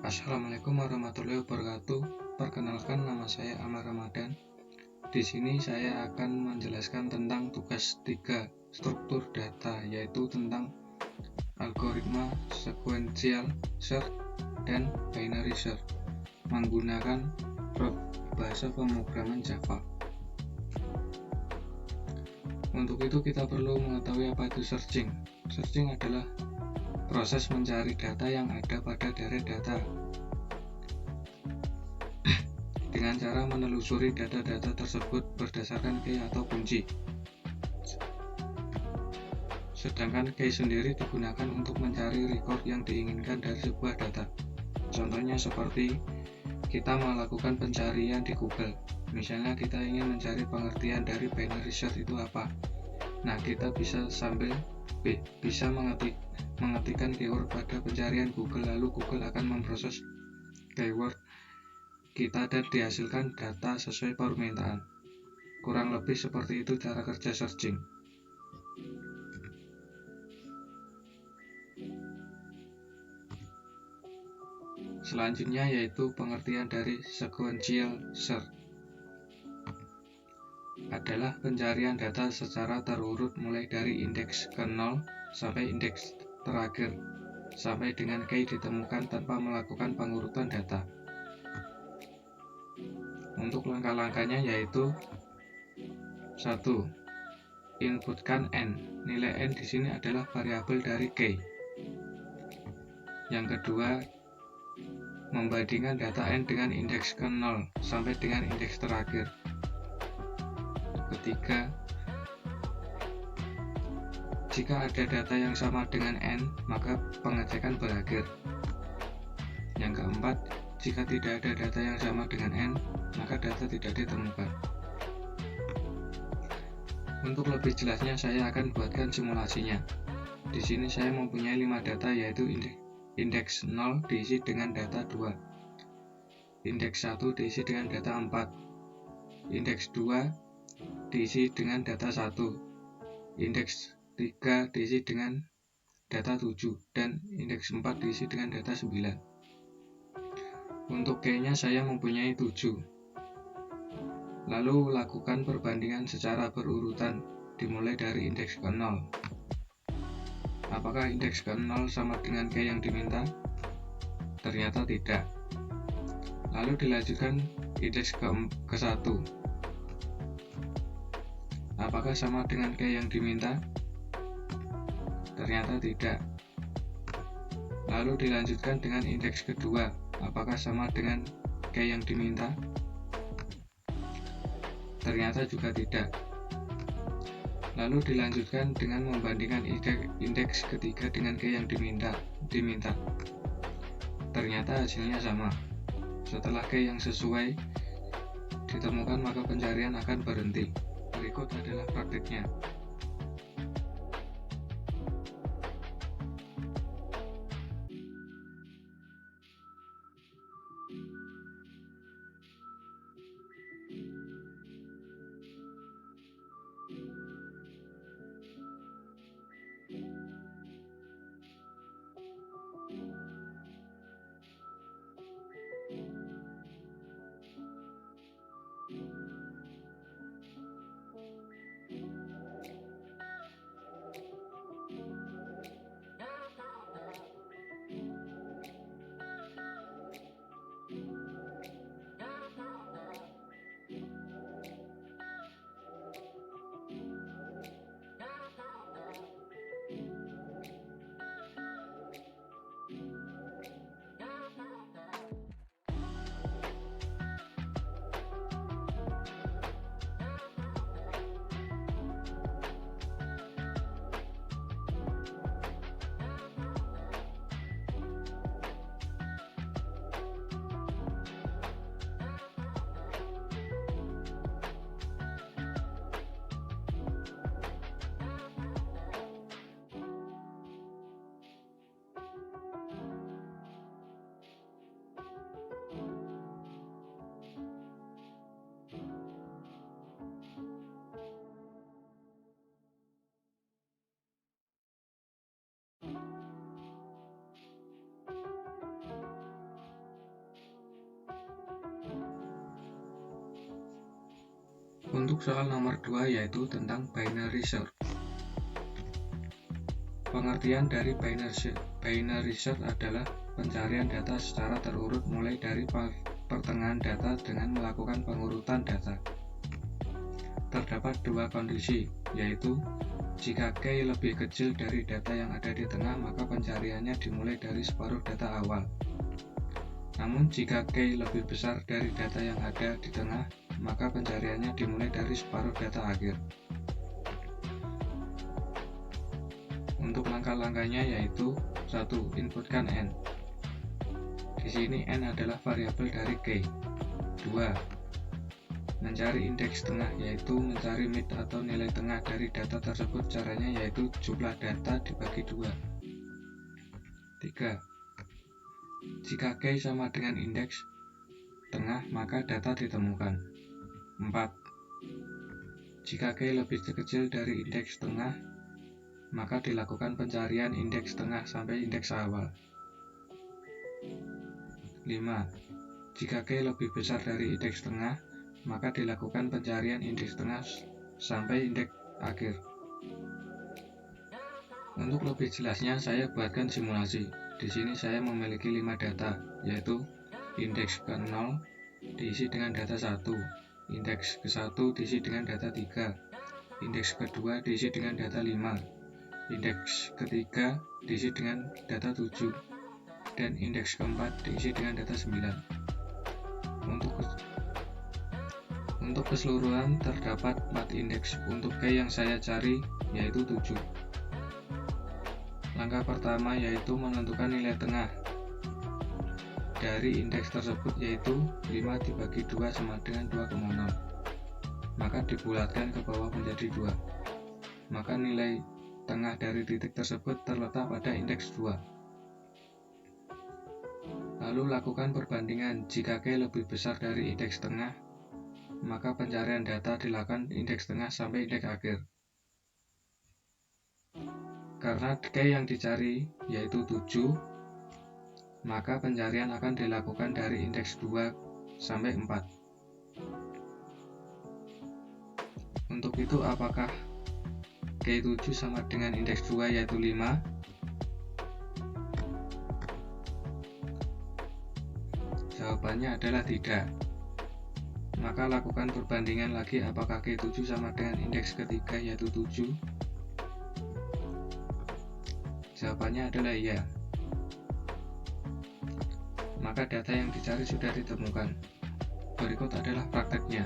Assalamualaikum warahmatullahi wabarakatuh. Perkenalkan, nama saya Amar Ramadan. Di sini saya akan menjelaskan tentang tugas 3 struktur data, yaitu tentang algoritma sequential search dan binary search menggunakan bahasa pemrograman Java. Untuk itu kita perlu mengetahui apa itu searching. Searching adalah proses mencari data yang ada pada deret data dengan cara menelusuri data-data tersebut berdasarkan key atau kunci. Sedangkan key sendiri digunakan untuk mencari record yang diinginkan dari sebuah data. Contohnya seperti kita melakukan pencarian di Google. Misalnya kita ingin mencari pengertian dari binary search itu apa. Nah, kita bisa mengetikkan keyword pada pencarian Google, lalu Google akan memproses keyword kita dan dihasilkan data sesuai permintaan. Kurang lebih seperti itu cara kerja searching. Selanjutnya yaitu pengertian dari sequential search. Adalah pencarian data secara terurut mulai dari indeks ke-0 sampai indeks terakhir sampai dengan key ditemukan tanpa melakukan pengurutan data. Untuk langkah-langkahnya yaitu 1. Inputkan n. Nilai n di sini adalah variabel dari key. Yang kedua, membandingkan data n dengan indeks ke-0 sampai dengan indeks terakhir. Ketiga, jika ada data yang sama dengan n, maka pengecekan berakhir. Yang keempat, jika tidak ada data yang sama dengan n, maka data tidak ditemukan. Untuk lebih jelasnya, saya akan buatkan simulasinya. Di sini saya mempunyai 5 data, yaitu indeks 0 diisi dengan data 2, indeks 1 diisi dengan data 4, indeks 2 diisi dengan data 1, indeks 3 diisi dengan data 7, dan indeks 4 diisi dengan data 9. Untuk key-nya saya mempunyai 7. Lalu lakukan perbandingan secara berurutan dimulai dari indeks ke-0. Apakah indeks ke-0 sama dengan key yang diminta? Ternyata tidak. Lalu dilanjutkan indeks ke-1. Apakah sama dengan key yang diminta? Ternyata tidak. Lalu dilanjutkan dengan indeks kedua. Apakah sama dengan key yang diminta? Ternyata juga tidak. Lalu dilanjutkan dengan membandingkan indeks ketiga dengan key yang diminta. Ternyata hasilnya sama. Setelah key yang sesuai ditemukan, maka pencarian akan berhenti. Berikut adalah praktiknya. Untuk soal nomor 2 yaitu tentang binary search. Pengertian dari binary search adalah pencarian data secara terurut mulai dari pertengahan data dengan melakukan pengurutan data. Terdapat dua kondisi, yaitu jika K lebih kecil dari data yang ada di tengah, maka pencariannya dimulai dari separuh data awal. Namun jika K lebih besar dari data yang ada di tengah, maka pencariannya dimulai dari separuh data akhir. Untuk langkah-langkahnya yaitu 1. Inputkan N. Di sini N adalah variabel dari K. 2. Mencari indeks tengah, yaitu mencari mid atau nilai tengah dari data tersebut. Caranya yaitu jumlah data dibagi 2. 3. Jika K sama dengan indeks tengah, maka data ditemukan. 4. Jika K lebih kecil dari indeks tengah, maka dilakukan pencarian indeks tengah sampai indeks awal. 5. Jika K lebih besar dari indeks tengah, maka dilakukan pencarian indeks tengah sampai indeks akhir. Untuk lebih jelasnya, saya buatkan simulasi. Di sini saya memiliki 5 data, yaitu indeks ke-0 diisi dengan data 1, indeks ke-1 diisi dengan data 3, indeks ke-2 diisi dengan data 5, indeks ke-3 diisi dengan data 7, dan indeks ke-4 diisi dengan data 9. Untuk keseluruhan terdapat 4 indeks. Untuk K yang saya cari yaitu 7. Langkah pertama yaitu menentukan nilai tengah dari indeks tersebut, yaitu 5 dibagi 2 sama dengan 2,6. Maka dibulatkan ke bawah menjadi 2. Maka nilai tengah dari titik tersebut terletak pada indeks 2. Lalu lakukan perbandingan. Jika K lebih besar dari indeks tengah, maka pencarian data dilakukan indeks tengah sampai indeks akhir. Karena K yang dicari yaitu 7, maka pencarian akan dilakukan dari indeks 2 sampai 4. Untuk itu, apakah K7 sama dengan indeks 2 yaitu 5? Jawabannya adalah tidak. Maka lakukan perbandingan lagi, apakah K7 sama dengan indeks ketiga yaitu 7? Jawabannya adalah iya. Maka data yang dicari sudah ditemukan. Berikut adalah prakteknya.